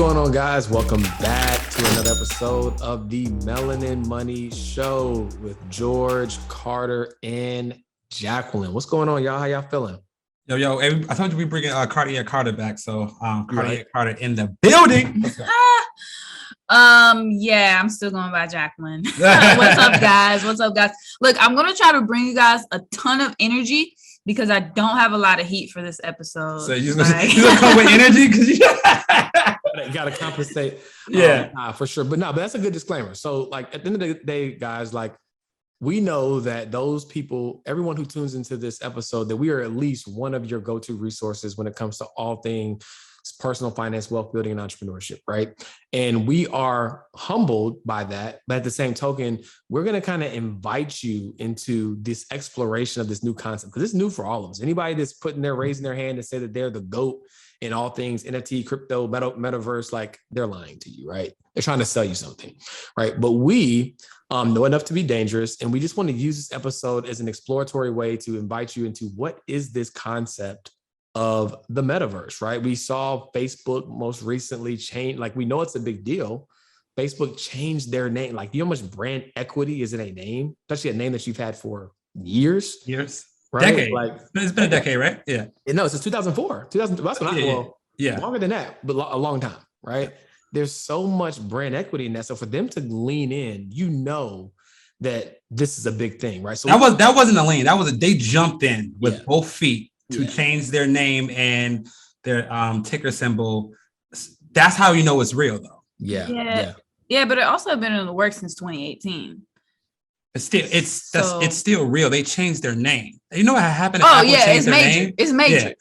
going on, guys? Welcome back to another episode of the Melanin Money Show with George, Carter, and Jacqueline. What's going on, y'all? How y'all feeling? Yo, I told you we bringing Carter back. So Carter in the building. Yeah, I'm still going by Jacqueline. What's up, guys? Look, I'm gonna try to bring you guys a ton of energy because I don't have a lot of heat for this episode. So you're gonna come with energy because you gotta compensate. Yeah, for sure. But that's a good disclaimer. So, like, at the end of the day, guys, like, we know that those people, everyone who tunes into this episode, that we are at least one of your go-to resources when it comes to all things personal finance, wealth building, and entrepreneurship, right? And we are humbled by that. But at the same token, we're going to kind of invite you into this exploration of this new concept, because it's new for all of us. Anybody that's raising their hand to say that they're the GOAT in all things NFT, crypto, metaverse, like, they're lying to you, right? They're trying to sell you something, right? But we know enough to be dangerous. And we just want to use this episode as an exploratory way to invite you into what is this concept of the metaverse, right? We saw Facebook most recently change, like, we know it's a big deal. Facebook changed their name. Like, you know how much brand equity is in a name, especially a name that you've had for years, right? Decade. Like, it's been a decade, right? Yeah. No, since 2004. That's when longer than that, but a long time, right? There's so much brand equity in that. So for them to lean in, you know that this is a big thing, right? So that wasn't a lean. They jumped in with both feet to change their name and their ticker symbol. That's how you know it's real, though. Yeah, but it also been in the works since 2018. It's still real. They changed their name. You know what happened? It's major. It's major.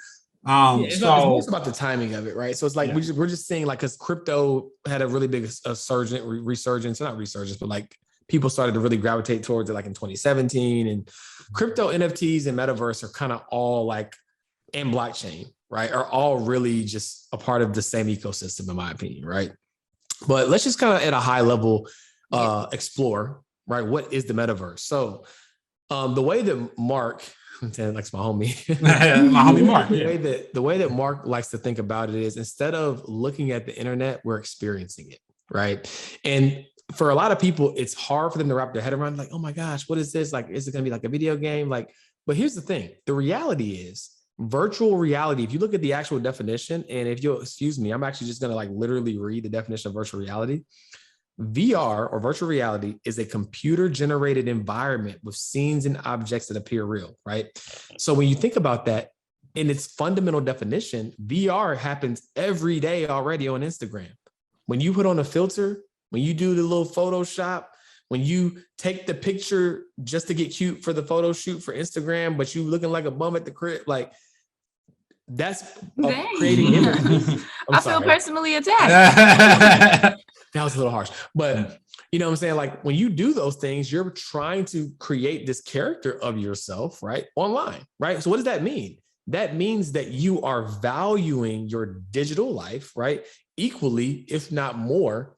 It's most about the timing of it, right? So it's like we're just seeing, like, because crypto had a really big resurgence, not resurgence, but like people started to really gravitate towards it, like, in 2017. And crypto, NFTs, and metaverse are kind of all, like, and blockchain, right, are all really just a part of the same ecosystem, in my opinion, right? But let's just kind of at a high level explore, right, what is the metaverse? So the way that Mark, like, my homie, my homie Mark, the way that Mark likes to think about it is, instead of looking at the internet, we're experiencing it, right? And for a lot of people, it's hard for them to wrap their head around, like, oh my gosh, what is this? Like, is it going to be like a video game? Like, but here's the thing. The reality is virtual reality. If you look at the actual definition, and if you'll excuse me, I'm actually just going to, like, literally read the definition of virtual reality. VR, or virtual reality, is a computer generated environment with scenes and objects that appear real, right? So when you think about that, in its fundamental definition, VR happens every day already on Instagram. When you put on a filter, when you do the little Photoshop, when you take the picture just to get cute for the photo shoot for Instagram, but you looking like a bum at the crib, like, that's creating images. I feel personally attacked. That was a little harsh, but you know what I'm saying? Like, when you do those things, you're trying to create this character of yourself, right, online, right? So what does that mean? That means that you are valuing your digital life, right, equally, if not more,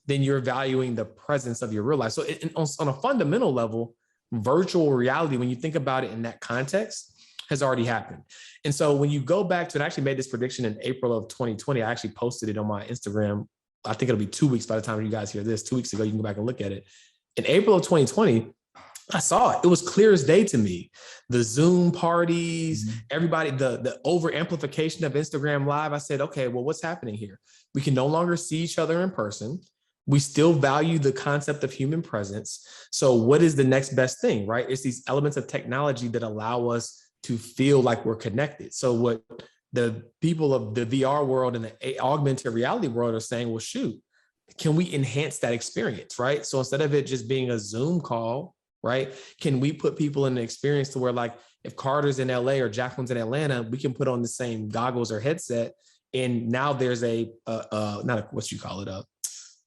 than you're valuing the presence of your real life. So on a fundamental level, virtual reality, when you think about it in that context, has already happened. And so when you go back to, and I actually made this prediction in April of 2020, I actually posted it on my Instagram. I think it'll be 2 weeks by the time you guys hear this. 2 weeks ago, you can go back and look at it. In April of 2020, I saw it. It was clear as day to me. The Zoom parties, everybody, the over amplification of Instagram Live. I said, okay, well, what's happening here? We can no longer see each other in person. We still value the concept of human presence. So what is the next best thing, right? It's these elements of technology that allow us to feel like we're connected. So what the people of the VR world and the augmented reality world are saying, well, shoot, can we enhance that experience, right? So instead of it just being a Zoom call, right, can we put people in the experience to where, like, if Carter's in LA or Jacqueline's in Atlanta, we can put on the same goggles or headset, and now there's a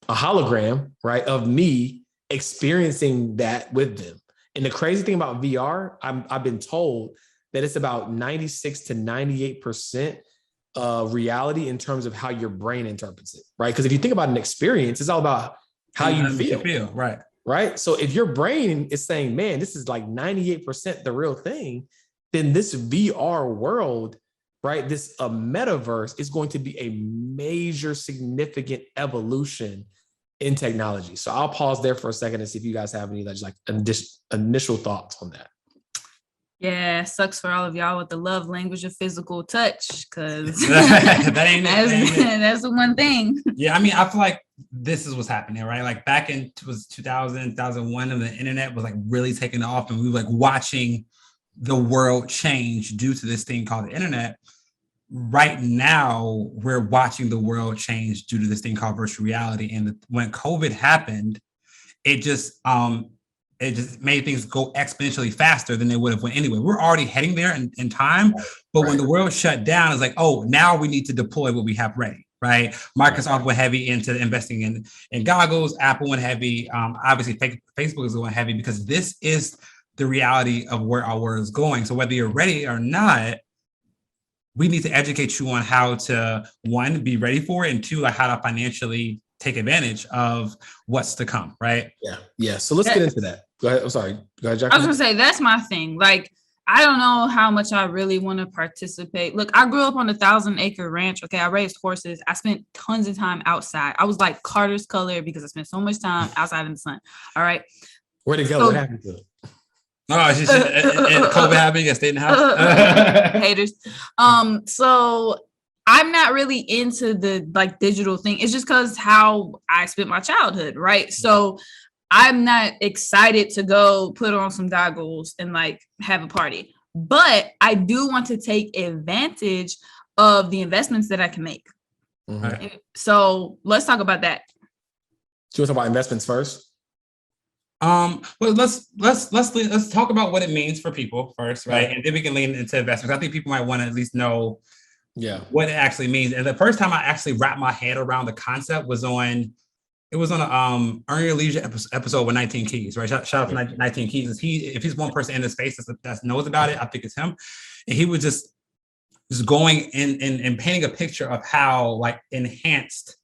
hologram, right, of me experiencing that with them. And the crazy thing about VR, I've been told that it's about 96 to 98% reality in terms of how your brain interprets it, right? Because if you think about an experience, it's all about how you feel, right? Right. So if your brain is saying, man, this is like 98% the real thing, then this VR world right? This metaverse is going to be a major, significant evolution in technology. So I'll pause there for a second and see if you guys have any like initial thoughts on that. Yeah, sucks for all of y'all with the love language of physical touch, because that's the one thing. Yeah, I mean, I feel like this is what's happening, right? Like back in 2000, 2001, and the internet was like really taking off, and we were like watching the world change due to this thing called the internet. Right now, we're watching the world change due to this thing called virtual reality. And when COVID happened, it just made things go exponentially faster than they would have went anyway. We're already heading there in time, but when the world shut down, it's like, oh, now we need to deploy what we have ready, right? Microsoft went heavy into investing in goggles. Apple went heavy. Obviously, Facebook is going heavy because this is the reality of where our world is going. So whether you're ready or not, we need to educate you on how to, one, be ready for it, and two, like how to financially take advantage of what's to come, right? Yeah. So let's get into that. Go ahead. I'm sorry. Go ahead, Jacqueline. I was gonna say that's my thing. Like, I don't know how much I really want to participate. Look, I grew up on a 1,000-acre ranch. Okay, I raised horses. I spent tons of time outside. I was like Carter's color because I spent so much time outside in the sun. All right. Where'd it go? What happened to it? Oh, it's just COVID happening. I stayed in the house. Haters. So I'm not really into the like digital thing. It's just because how I spent my childhood, right? So I'm not excited to go put on some goggles and like have a party. But I do want to take advantage of the investments that I can make. Mm-hmm. So let's talk about that. Do you want to talk about investments first? Well, let's talk about what it means for people first, right? And then we can lean into investments. I think people might want to at least know what it actually means. And the first time I actually wrapped my head around the concept was on a Earn Your Leisure episode with 19 Keys, right? Shout out to 19 Keys. If he's one person in the space that knows about it, I think it's him. And he was just going and painting a picture of how like enhanced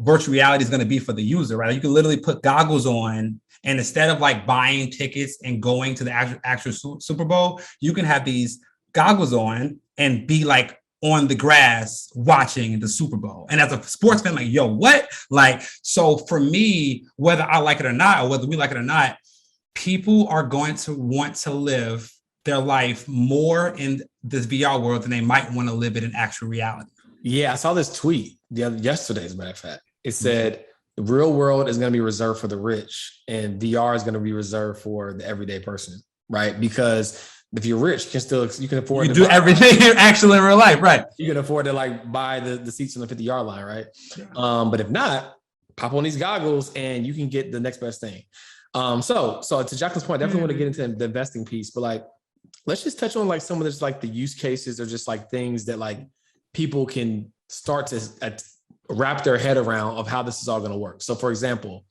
virtual reality is going to be for the user, right? You can literally put goggles on, and instead of like buying tickets and going to the actual Super Bowl, you can have these goggles on and be like on the grass watching the Super Bowl. And as a sports fan, like, yo, what? Like, so for me, whether I like it or not, or whether we like it or not, people are going to want to live their life more in this VR world than they might want to live it in actual reality. Yeah, I saw this tweet yesterday, as a matter of fact. It said, the real world is going to be reserved for the rich, and VR is going to be reserved for the everyday person, right? Because if you're rich, you can afford to do everything actually in real life, right? You can afford to like buy the seats on the 50-yard line, right? Yeah. But if not, pop on these goggles and you can get the next best thing. So to Jacqueline's point, I definitely want to get into the investing piece, but like, let's just touch on like some of this, like the use cases or just like things that like people can start to wrap their head around of how this is all going to work. So for example,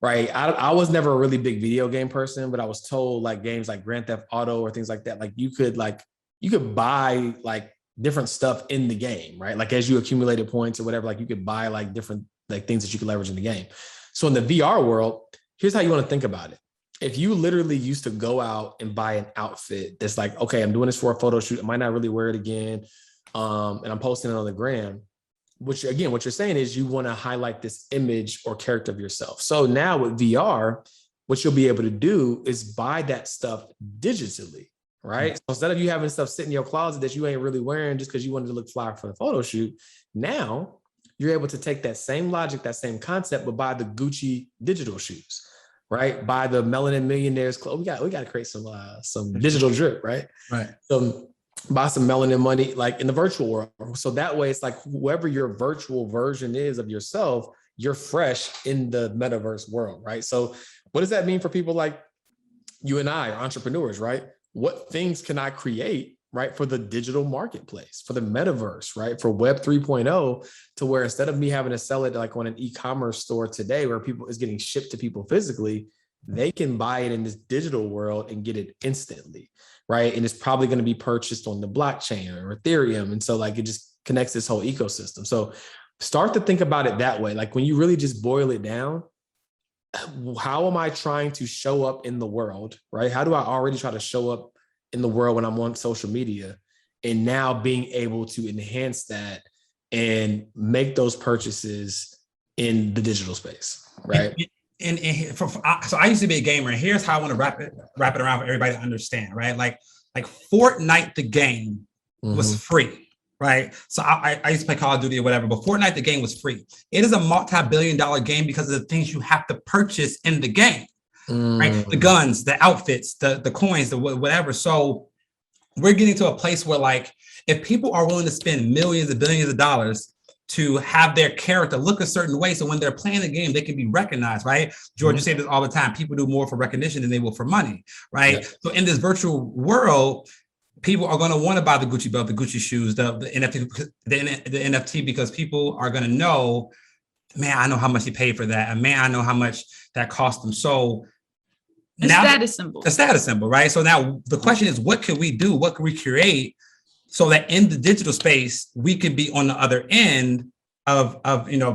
right, I was never a really big video game person, but I was told like games like Grand Theft Auto or things like that, like you could buy like different stuff in the game, right? Like as you accumulated points or whatever, like you could buy like different like things that you could leverage in the game. So in the VR world, here's how you want to think about it. If you literally used to go out and buy an outfit that's like, okay, I'm doing this for a photo shoot, I might not really wear it again, and I'm posting it on the gram, which again, what you're saying is you want to highlight this image or character of yourself. So now with VR, what you'll be able to do is buy that stuff digitally, right? Mm-hmm. So instead of you having stuff sitting in your closet that you ain't really wearing just because you wanted to look fly for the photo shoot, now you're able to take that same logic, that same concept, but buy the Gucci digital shoes, right? Buy the Melanin millionaires clothes. We got to create some digital drip, right? Right. So buy some Melanin money, like in the virtual world. So that way it's like whoever your virtual version is of yourself, you're fresh in the metaverse world, right? So what does that mean for people like you and I, entrepreneurs, right? What things can I create, right, for the digital marketplace, for the metaverse, right? For Web 3.0, to where instead of me having to sell it like on an e-commerce store today where people is getting shipped to people physically, they can buy it in this digital world and get it instantly, right? And it's probably going to be purchased on the blockchain or Ethereum. And so like it just connects this whole ecosystem. So start to think about it that way. Like when you really just boil it down, how am I trying to show up in the world, right? How do I already try to show up in the world when I'm on social media? and now being able to enhance that and make those purchases in the digital space, right? So I used to be a gamer, and here's how I want to wrap it around for everybody to understand, right? Like Fortnite, the game was free, right? So I used to play Call of Duty or whatever, but Fortnite, the game was free. It is a multi-billion-dollar game because of the things you have to purchase in the game, right? The guns, the outfits, the coins, the whatever. So we're getting to a place where, like, if people are willing to spend millions and billions of dollars to have their character look a certain way, so when they're playing the game, they can be recognized, right? George, you say this all the time. People do more for recognition than they will for money, right? Yeah. So in this virtual world, people are going to want to buy the Gucci belt, the Gucci shoes, the NFT, because people are going to know, man, I know how much he paid for that, and man, I know how much that cost them. So a status symbol, right? So now the question is, what can we do? What can we create so that in the digital space, we can be on the other end of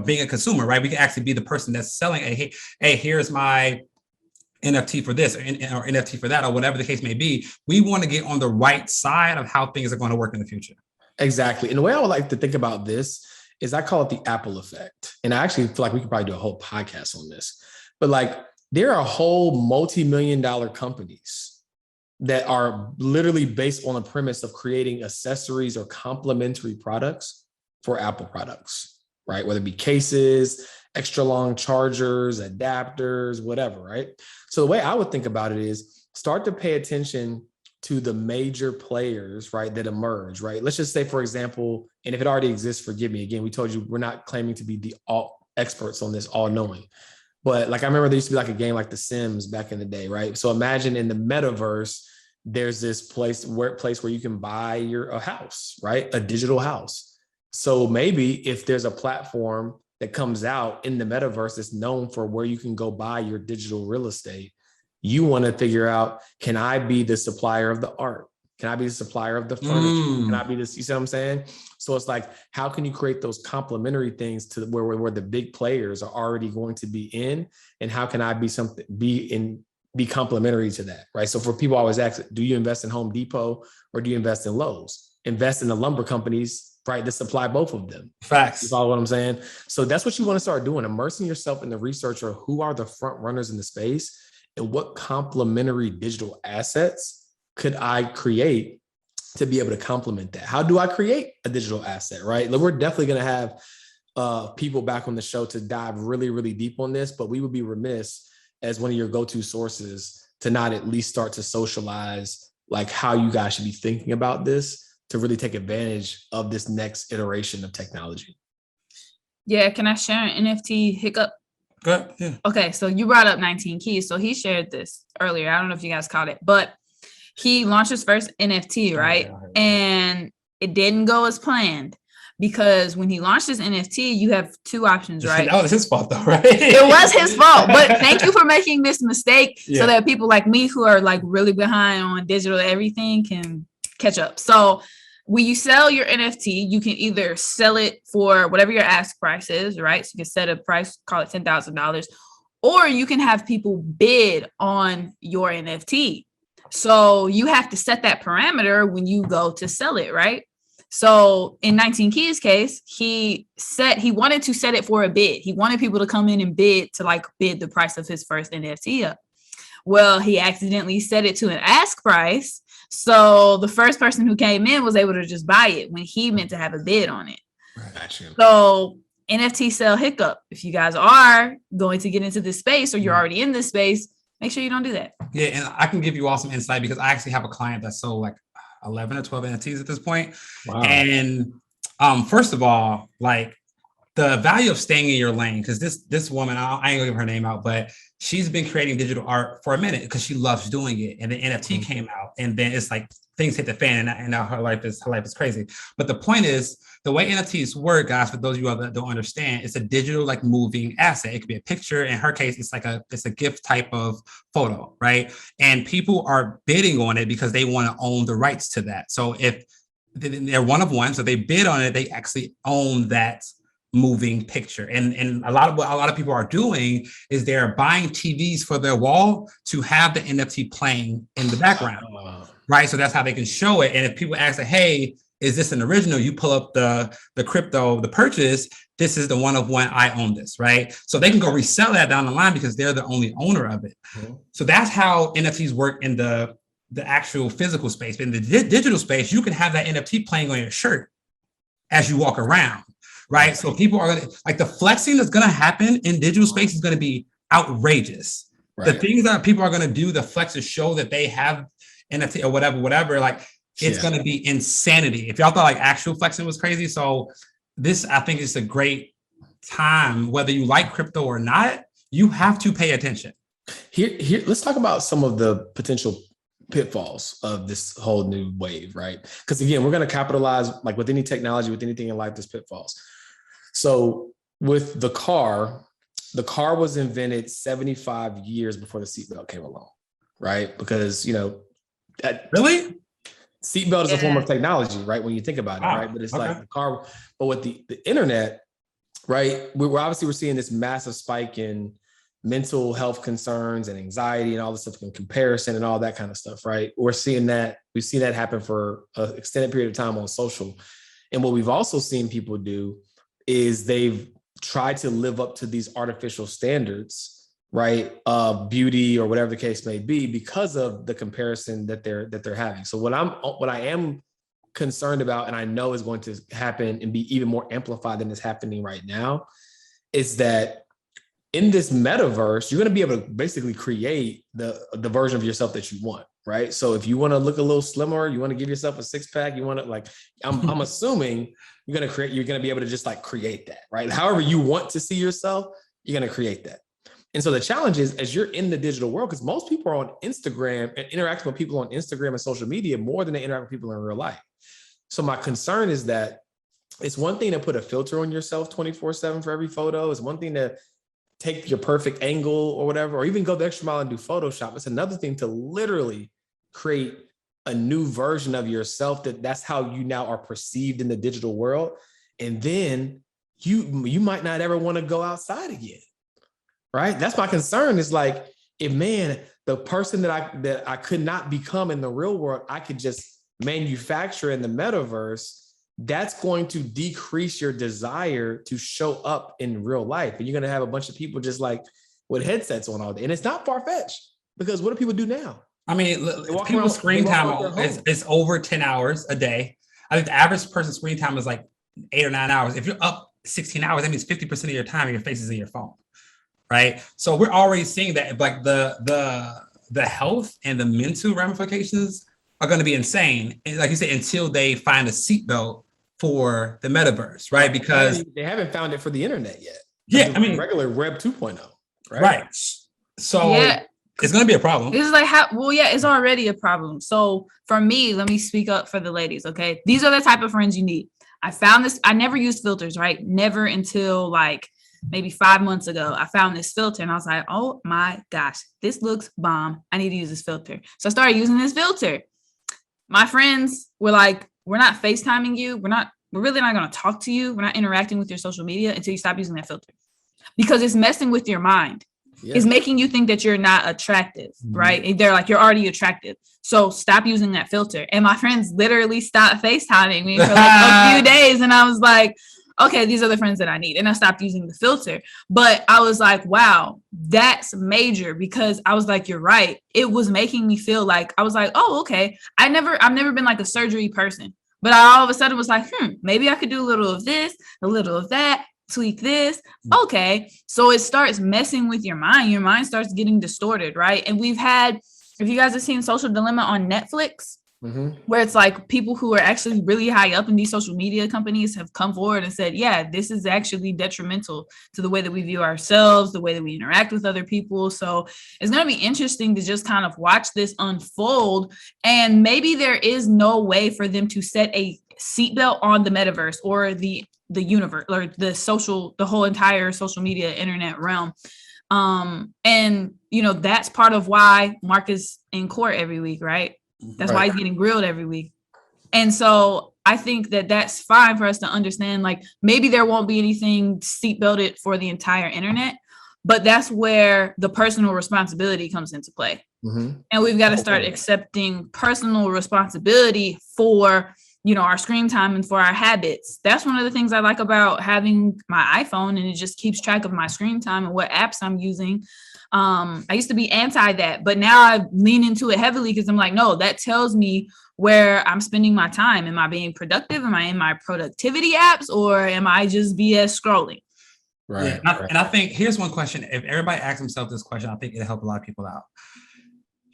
being a consumer, right? We can actually be the person that's selling, hey, here's my NFT for this or NFT for that, or whatever the case may be. We want to get on the right side of how things are going to work in the future. Exactly. And the way I would like to think about this is I call it the Apple effect. And I actually feel like we could probably do a whole podcast on this. But like, there are whole multi-million-dollar companies that are literally based on a premise of creating accessories or complementary products for Apple products, right? Whether it be cases, extra long chargers, adapters, whatever, right? So the way I would think about it is start to pay attention to the major players, right, that emerge, right? Let's just say, for example, and if it already exists, forgive me. Again, we told you we're not claiming to be the all experts on this, all knowing. But like, I remember there used to be like a game like The Sims back in the day, right? So imagine in the metaverse, there's this place where you can buy a house, right? A digital house. So maybe if there's a platform that comes out in the metaverse that's known for where you can go buy your digital real estate, you want to figure out, can I be the supplier of the art? Can I be the supplier of the furniture? Can I be this? You see what I'm saying? So it's like, how can you create those complementary things to where the big players are already going to be in? And how can I be complementary to that, right? So for people always ask, do you invest in Home Depot or do you invest in Lowe's? Invest in the lumber companies, right, that supply both of them. Facts. You follow what I'm saying? So that's what you want to start doing, immersing yourself in the research of who are the front runners in the space and what complementary digital assets could I create to be able to complement that? How do I create a digital asset, right? We're definitely going to have people back on the show to dive really, really deep on this, but we would be remiss as one of your go-to sources to not at least start to socialize like how you guys should be thinking about this to really take advantage of this next iteration of technology. Yeah, can I share an NFT hiccup? Good. Yeah. Okay, so you brought up 19 Keys. So he shared this earlier. I don't know if you guys caught it, but he launched his first NFT, right? And it didn't go as planned. Because when he launched his NFT, you have two options, right? That was his fault though, right? It was his fault, but thank you for making this mistake so that people like me who are like really behind on digital everything can catch up. So when you sell your NFT, you can either sell it for whatever your ask price is, right? So you can set a price, call it $10,000, or you can have people bid on your NFT. So you have to set that parameter when you go to sell it, right? So in 19 Keys case, he wanted to set it for a bid. He wanted people to come in and bid the price of his first NFT up. Well, he accidentally set it to an ask price. So the first person who came in was able to just buy it when he meant to have a bid on it. Gotcha. So NFT sale hiccup. If you guys are going to get into this space or you're already in this space, make sure you don't do that. Yeah, and I can give you all some insight because I actually have a client that sold like 11 or 12 NFTs at this point. Wow. And first of all, like the value of staying in your lane, because this woman, I ain't gonna give her name out, but she's been creating digital art for a minute because she loves doing it. And the NFT came out, and then it's like things hit the fan, and now her life is crazy. But the point is, the way NFTs work, guys, for those of you that don't understand, it's a digital like moving asset. It could be a picture. In her case, it's a GIF type of photo, right? And people are bidding on it because they want to own the rights to that. So if they're one of one, so they bid on it, they actually own that moving picture. And a lot of people are doing is they're buying TVs for their wall to have the NFT playing in the background. right? So that's how they can show it. And if people ask, like, hey, is this an original? You pull up the crypto, the purchase. This is the one of one. I own this, right? So they can go resell that down the line because they're the only owner of it. Mm-hmm. So that's how NFTs work in the actual physical space. But in the digital space, you can have that NFT playing on your shirt as you walk around, right? So people are gonna, like, the flexing that's gonna happen in digital space is gonna be outrageous. Right. The things that people are gonna do, the flex to show that they have NFT or whatever, like, it's going to be insanity. If y'all thought like actual flexing was crazy. So this, I think, is a great time, whether you like crypto or not, you have to pay attention. Here, let's talk about some of the potential pitfalls of this whole new wave, right? Because again, we're going to capitalize, like with any technology, with anything in life, there's pitfalls. So with the car was invented 75 years before the seatbelt came along, right? Because, really? Seatbelt is a form of technology, right? When you think about it, right? But it's like the car, but with the internet, right? We're seeing this massive spike in mental health concerns and anxiety and all this stuff in comparison and all that kind of stuff, right? We've seen that happen for an extended period of time on social. And what we've also seen people do is they've tried to live up to these artificial standards, right, beauty or whatever the case may be, because of the comparison that they're having. So what I am concerned about, and I know is going to happen and be even more amplified than is happening right now, is that in this metaverse, you're going to be able to basically create the version of yourself that you want, right? So if you want to look a little slimmer, you want to give yourself a six pack, you want to, like, I'm assuming you're going to be able to just like create that, right? However you want to see yourself, you're going to create that. And so the challenge is, as you're in the digital world, because most people are on Instagram and interacting with people on Instagram and social media more than they interact with people in real life. So my concern is that it's one thing to put a filter on yourself 24/7 for every photo. It's one thing to take your perfect angle or whatever, or even go the extra mile and do Photoshop. It's another thing to literally create a new version of yourself that's how you now are perceived in the digital world. And then you might not ever want to go outside again. Right? That's my concern. Is like, if the person that I could not become in the real world, I could just manufacture in the metaverse, that's going to decrease your desire to show up in real life. And you're going to have a bunch of people just like with headsets on all day. And it's not far-fetched, because what do people do now? I mean, people's screen time is over 10 hours a day. I think the average person's screen time is like 8 or 9 hours. If you're up 16 hours, that means 50% of your time, your face is in your phone. Right. So we're already seeing that, like, the health and the mental ramifications are going to be insane. And like you said, until they find a seatbelt for the metaverse, right? Because they haven't found it for the internet yet. Yeah. I mean, regular Web 2.0. Right. So it's going to be a problem. It's like, it's already a problem. So for me, let me speak up for the ladies. Okay. These are the type of friends you need. I found this. I never used filters, right? Never until like maybe 5 months ago, I found this filter and I was like, oh my gosh, this looks bomb. I need to use this filter. So I started using this filter. My friends were like, we're not FaceTiming you. We're really not going to talk to you. We're not interacting with your social media until you stop using that filter, because it's messing with your mind. Yeah. It's making you think that you're not attractive, right? And they're like, you're already attractive. So stop using that filter. And my friends literally stopped FaceTiming me for like a few days. And I was like, okay, these are the friends that I need. And I stopped using the filter. But I was like, wow, that's major, because I was like, you're right. It was making me feel like, I was like, oh, okay. I've never been like a surgery person, but I all of a sudden was like, maybe I could do a little of this, a little of that, tweak this. Okay. So it starts messing with your mind. Your mind starts getting distorted, right? And we've had, if you guys have seen Social Dilemma on Netflix, where it's like people who are actually really high up in these social media companies have come forward and said, yeah, this is actually detrimental to the way that we view ourselves, the way that we interact with other people. So it's going to be interesting to just kind of watch this unfold. And maybe there is no way for them to set a seatbelt on the metaverse or the universe or the whole entire social media internet realm. And that's part of why Mark is in court every week, right? That's why he's getting grilled every week. And so I think that that's fine for us to understand, like, maybe there won't be anything seatbelted for the entire internet, but that's where the personal responsibility comes into play. And we've got to start accepting personal responsibility for, our screen time and for our habits. That's one of the things I like about having my iPhone, and it just keeps track of my screen time and what apps I'm using. I used to be anti that, but now I lean into it heavily because I'm like, no, that tells me where I'm spending my time. Am I being productive? Am I in my productivity apps, or am I just BS scrolling? Right. Yeah. And I think here's one question. If everybody asks themselves this question, I think it'll help a lot of people out.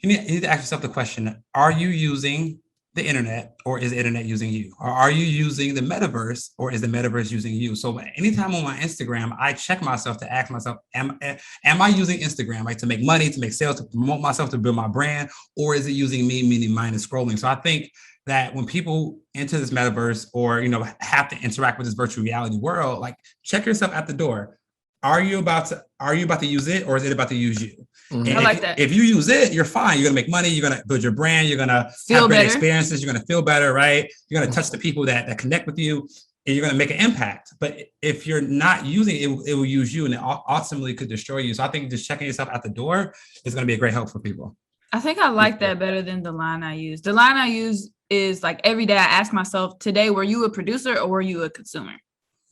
You need to ask yourself the question, are you using the internet, or is the internet using you? Or are you using the metaverse, or is the metaverse using you? So anytime on my Instagram, I check myself to ask myself, am I using Instagram, like, to make money, to make sales, to promote myself, to build my brand, or is it using me, meaning mine is scrolling? So I think that when people enter this metaverse, or, have to interact with this virtual reality world, like, check yourself at the door. Are you about to use it, or is it about to use you? I like that. If you use it, you're fine. You're going to make money. You're going to build your brand. You're going to have great experiences. You're going to feel better, right? You're going to touch the people that connect with you, and you're going to make an impact. But if you're not using it, it will use you, and it ultimately could destroy you. So I think just checking yourself at the door is going to be a great help for people. I think I like that better than the line I use. The line I use is like, every day I ask myself, today, were you a producer or were you a consumer?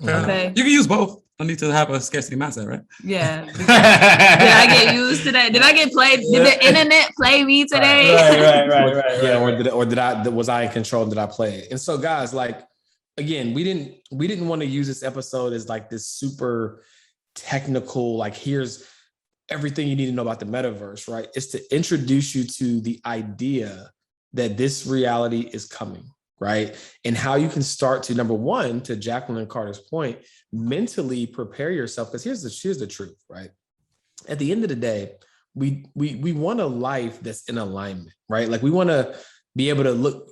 Okay. You can use both. I need to have a scarcity mindset, right? Yeah. Did I get used today? Did I get played? Did the internet play me today? Right. Yeah, or was I in control? Did I play it? And so, guys, like, again, we didn't want to use this episode as like this super technical, like, here's everything you need to know about the metaverse, right? It's to introduce you to the idea that this reality is coming, right? And how you can start to, number one, to Jacqueline and Carter's point, mentally prepare yourself. Because here's the truth, right? At the end of the day, we want a life that's in alignment, right? Like, we want to be able to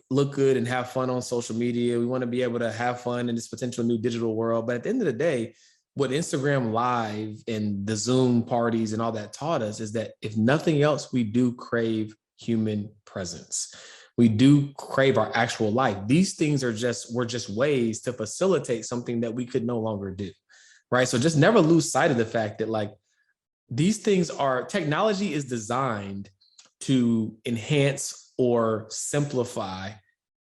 look good and have fun on social media. We want to be able to have fun in this potential new digital world. But at the end of the day, what Instagram Live and the Zoom parties and all that taught us is that, if nothing else, we do crave human presence. We do crave our actual life. These things were just ways to facilitate something that we could no longer do, right? So just never lose sight of the fact that, like, these things technology is designed to enhance or simplify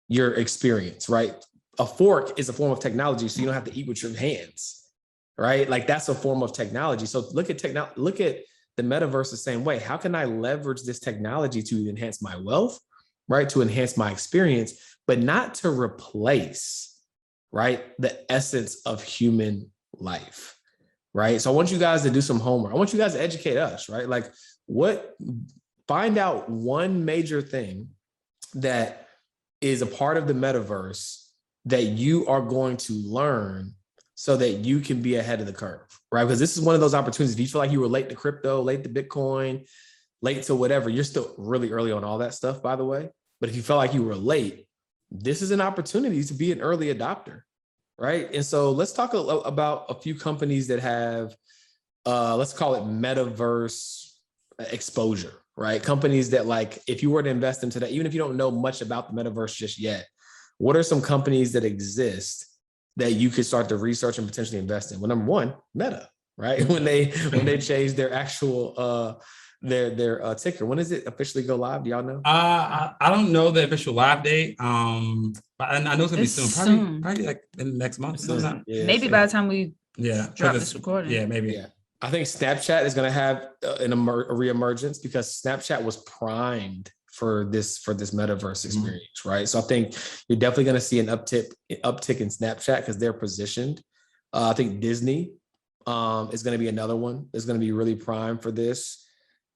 your experience, right? A fork is a form of technology, so you don't have to eat with your hands, right? Like, that's a form of technology. So look at the metaverse the same way. How can I leverage this technology to enhance my wealth, right? To enhance my experience, but not to replace, right, the essence of human life, right? So I want you guys to do some homework. I want you guys to educate us, right? Like, find out one major thing that is a part of the metaverse that you are going to learn so that you can be ahead of the curve, right? Because this is one of those opportunities. If you feel like you were late to crypto, late to Bitcoin, late to whatever, you're still really early on all that stuff, by the way. But if you felt like you were late, this is an opportunity to be an early adopter, right? And so let's talk about a few companies that have, let's call it metaverse exposure, right? Companies that, like, if you were to invest into that, even if you don't know much about the metaverse just yet, what are some companies that exist that you could start to research and potentially invest in? Well, number one, Meta, right? When they changed their actual their ticker. When does it officially go live? Do y'all know? I don't know the official live date. But I know it's gonna be soon. Probably like in the next month. Maybe by the time we drop this recording. Yeah, maybe. Yeah. I think Snapchat is going to have a reemergence, because Snapchat was primed for this metaverse experience, right? So I think you're definitely going to see an uptick in Snapchat because they're positioned. I think Disney is going to be another one that's going to be really primed for this.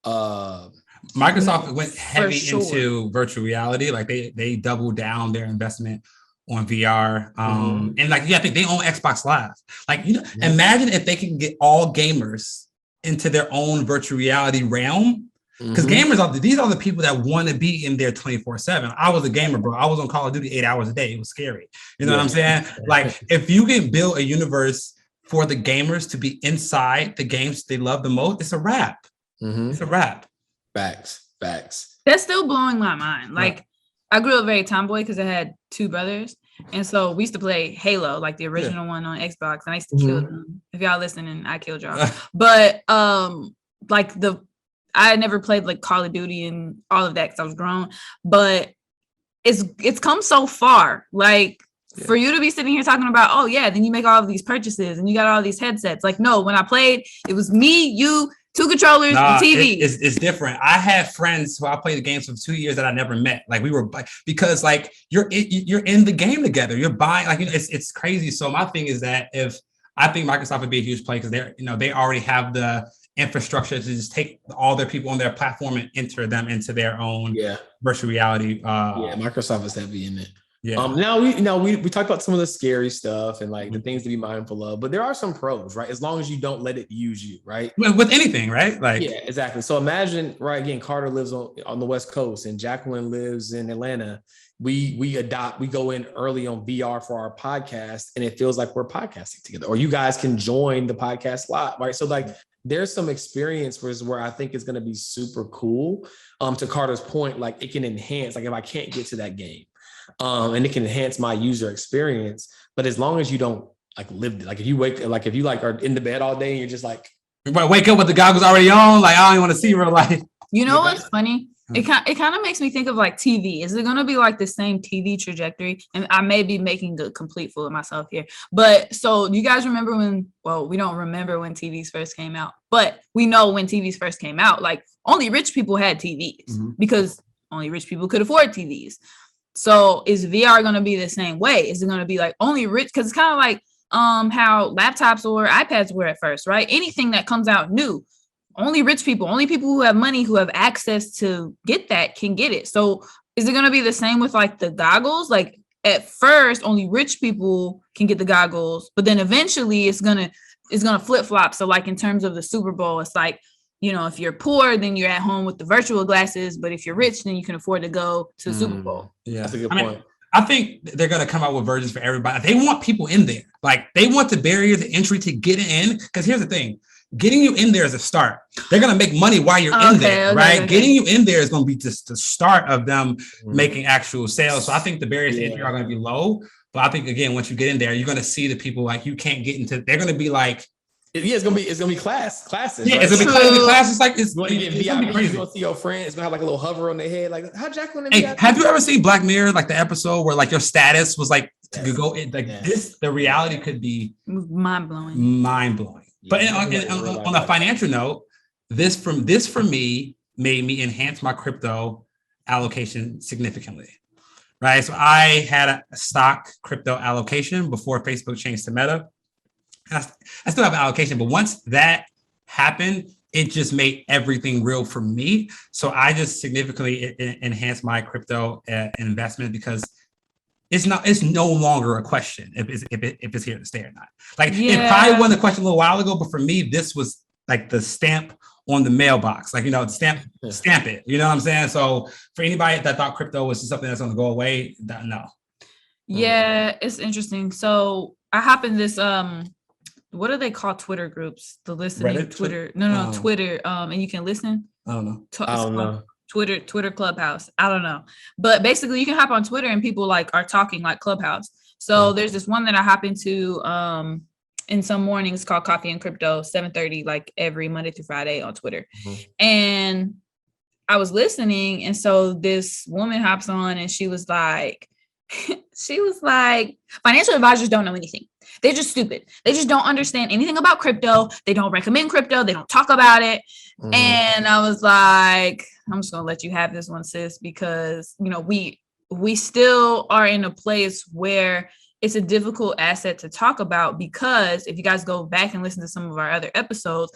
Microsoft went heavy into virtual reality. Like, they doubled down their investment on VR. And like, I think they own Xbox Live. Like, imagine if they can get all gamers into their own virtual reality realm. Because gamers these are the people that want to be in there 24/7. I was a gamer, bro. I was on Call of Duty 8 hours a day. It was scary. You know what I'm saying? Like, if you can build a universe for the gamers to be inside the games they love the most, it's a wrap. It's a wrap. Facts. That's still blowing my mind. Like, I grew up very tomboy because I had two brothers. And so we used to play Halo, like the original one on Xbox. And I used to kill them. If y'all listening, I killed y'all. But like, I never played like Call of Duty and all of that because I was grown, but it's come so far. Like for you to be sitting here talking about, oh yeah, then you make all of these purchases and you got all these headsets. Like, no, when I played, it was me, you, 2 controllers, and TV. It's different. I had friends who I played the games for 2 years that I never met. Like we were, because like you're in the game together. You're buying, like, it's crazy. So my thing is that I think Microsoft would be a huge play because they already have the infrastructure to just take all their people on their platform and enter them into their own virtual reality. Microsoft is heavy in it. Yeah. Now we talked about some of the scary stuff and like the things to be mindful of, but there are some pros, right? As long as you don't let it use you, right? With anything, right? Like, yeah, exactly. So imagine, right? Again, Carter lives on the West Coast and Jacqueline lives in Atlanta. We go in early on VR for our podcast, and it feels like we're podcasting together. Or you guys can join the podcast live, right? So like, there's some experiences where I think it's going to be super cool. To Carter's point, like it can enhance. Like if I can't get to that game, and it can enhance my user experience. But as long as you don't like live, like if you are in the bed all day and you're just like, wake up with the goggles already on, like I don't even want to see real life. You know what's funny? It kind of makes me think of like TV. Is it going to be like the same TV trajectory? And I may be making a complete fool of myself here. But so you guys remember we don't remember when TVs first came out, but we know when TVs first came out, like only rich people had TVs because only rich people could afford TVs. So is VR going to be the same way? Is it going to be like only rich? Because it's kind of like how laptops or iPads were at first, right? Anything that comes out new, only rich people, only people who have money, who have access to get that can get it. So is it going to be the same with like the goggles? Like at first, only rich people can get the goggles, but then eventually it's gonna flip flop. So like in terms of the Super Bowl, it's like, if you're poor, then you're at home with the virtual glasses. But if you're rich, then you can afford to go to the Super Bowl. Yeah, that's a good point. I think they're going to come out with versions for everybody. They want people in there. Like they want the barrier to entry to get in. Because here's the thing. Getting you in there is a start. They're going to make money while you're in there, right? Okay. Getting you in there is going to be just the start of them making actual sales. So I think the barriers to entry are going to be low. But I think, again, once you get in there, you're going to see the people like you can't get into. They're going to be like, it's gonna be classes. Yeah, right? It's gonna be classes. Like it's gonna be crazy. You're gonna see your friend. It's gonna have like a little hover on their head. Like how Jacqueline. Hey, have you ever seen Black Mirror? Like the episode where like your status was like to go in, like this. The reality could be mind blowing. Yeah, but on a financial note, this for me made me enhance my crypto allocation significantly. Right, so I had a stock crypto allocation before Facebook changed to Meta. I still have an allocation, but once that happened, it just made everything real for me. So I just significantly enhanced my crypto investment because it's no longer a question if it's here to stay or not. Like it probably wasn't a question a little while ago, but for me, this was like the stamp on the mailbox, like stamp it. You know what I'm saying? So for anybody that thought crypto was just something that's going to go away, no. Yeah, it's interesting. So I hop in this what do they call Twitter groups? The listening Reddit? Twitter. No, Twitter. And you can listen. I don't know. I don't know. Twitter Clubhouse. I don't know. But basically you can hop on Twitter and people like are talking like Clubhouse. So there's this one that I hop into in some mornings called Coffee and Crypto, 7:30, like every Monday through Friday on Twitter. And I was listening. And so this woman hops on and she was like, financial advisors don't know anything. They're just stupid. They just don't understand anything about crypto. They don't recommend crypto. They don't talk about it. And I was like, I'm just going to let you have this one, sis, because, we still are in a place where it's a difficult asset to talk about because if you guys go back and listen to some of our other episodes,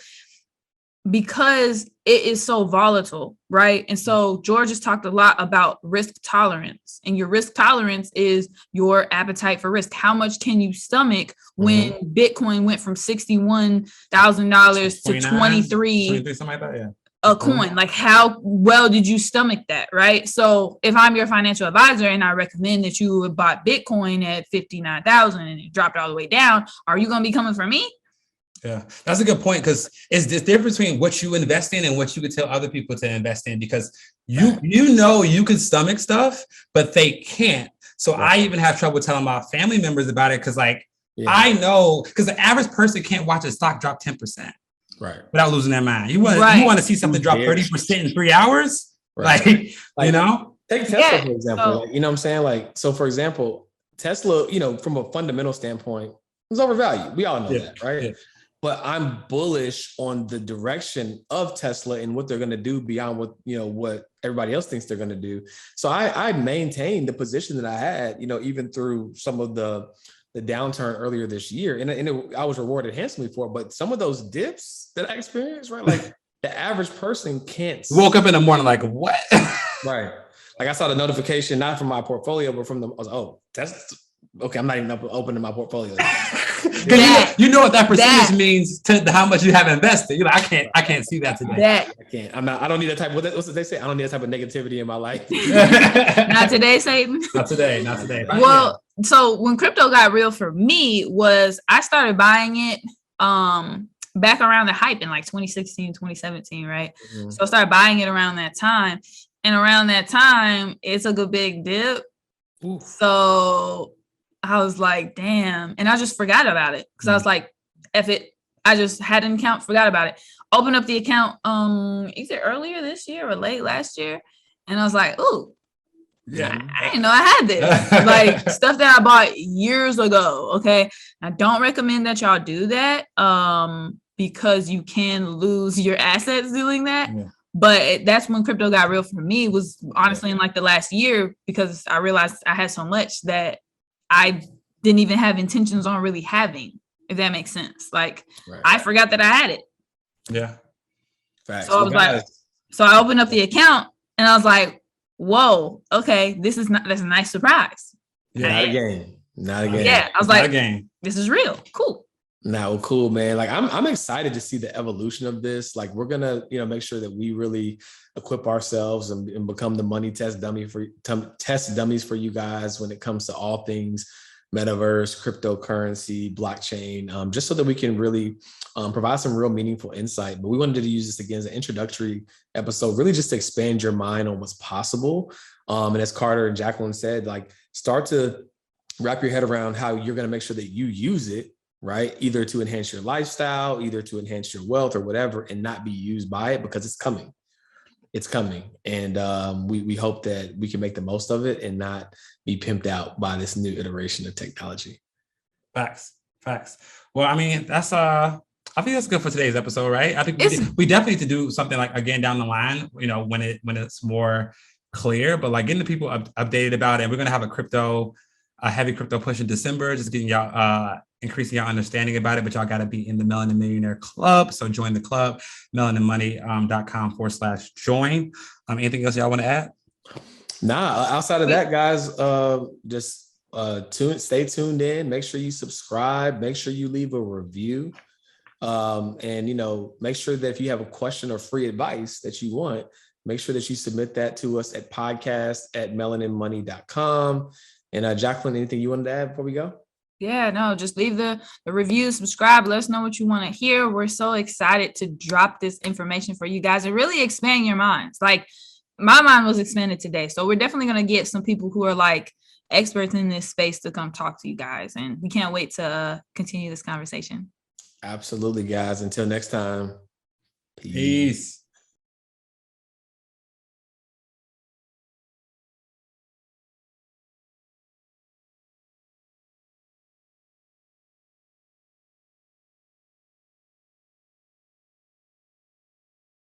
because it is so volatile, right? And so George has talked a lot about risk tolerance, and your risk tolerance is your appetite for risk. How much can you stomach when Bitcoin went from $61,000 to 23 something like that, yeah. A coin? Like how well did you stomach that, right? So if I'm your financial advisor and I recommend that you would bought Bitcoin at 59,000 and it dropped all the way down, are you going to be coming for me? Yeah, that's a good point because it's the difference between what you invest in and what you could tell other people to invest in because you can stomach stuff, but they can't. So I even have trouble telling my family members about it because I know because the average person can't watch a stock drop 10%. without losing their mind. You want to see something drop 30% in 3 hours? Like, you know? Take Tesla, for example. Like, you know what I'm saying? Like, so for example, Tesla, you know, from a fundamental standpoint, is overvalued. We all know that, right? Yeah. But I'm bullish on the direction of Tesla and what they're going to do beyond what everybody else thinks they're going to do. So I maintained the position that I had, you know, even through some of the downturn earlier this year, and I was rewarded handsomely for it. But some of those dips that I experienced, right, like the average person can't. Woke up in the morning like, what? Right. Like I saw the notification not from my portfolio, but from I was that's okay. I'm not even opening my portfolio. You know what that percentage means to how much you have invested. You're like, I can't see that today. I can't. I don't need that type. What's what they say? I don't need that type of negativity in my life. Not today, Satan. Not today. Well, so when crypto got real for me was I started buying it back around the hype in like 2016, 2017, right? Mm-hmm. So I started buying it around that time. And around that time, it took a big dip. Oof. So I was like, damn. And I just forgot about it. Because I was like, F it. I just had an account, forgot about it. Opened up the account either earlier this year or late last year. And I was like, ooh, I didn't know I had this. Like stuff that I bought years ago. Okay. I don't recommend that y'all do that because you can lose your assets doing that. Yeah. But that's when crypto got real for me, was honestly in like the last year, because I realized I had so much that I didn't even have intentions on really having, if that makes sense. Like I forgot that I had it. Yeah. Facts. So I was so I opened up the account and I was like, whoa, okay, that's a nice surprise. Yeah, not again. Yeah. I was like, this is real. Cool. No, cool, man. Like I'm excited to see the evolution of this. Like we're gonna, make sure that we really equip ourselves and become the money test dummies for you guys when it comes to all things metaverse, cryptocurrency, blockchain, just so that we can really provide some real meaningful insight. But we wanted to use this again as an introductory episode, really just to expand your mind on what's possible. And as Carter and Jacqueline said, like start to wrap your head around how you're going to make sure that you use it, right? Either to enhance your lifestyle, either to enhance your wealth or whatever, and not be used by it, because it's coming. It's coming. And we hope that we can make the most of it and not be pimped out by this new iteration of technology. Facts. Well, I mean, I think that's good for today's episode, right? I think we definitely need to do something like again down the line, when it's more clear, but like getting the people updated about it. And we're going to have a heavy crypto push in December, just getting y'all increasing your understanding about it, but y'all got to be in the Melanin Millionaire Club. So join the club, melaninmoney.com/join. Anything else y'all want to add? Nah, outside of that, guys, just stay tuned in. Make sure you subscribe. Make sure you leave a review. And, make sure that if you have a question or free advice that you want, make sure that you submit that to us at podcast@melaninmoney.com. And Jacqueline, anything you wanted to add before we go? Yeah, no, just leave the review, subscribe, let us know what you want to hear. We're so excited to drop this information for you guys and really expand your minds. Like my mind was expanded today. So we're definitely going to get some people who are like experts in this space to come talk to you guys. And we can't wait to continue this conversation. Absolutely, guys. Until next time. Peace.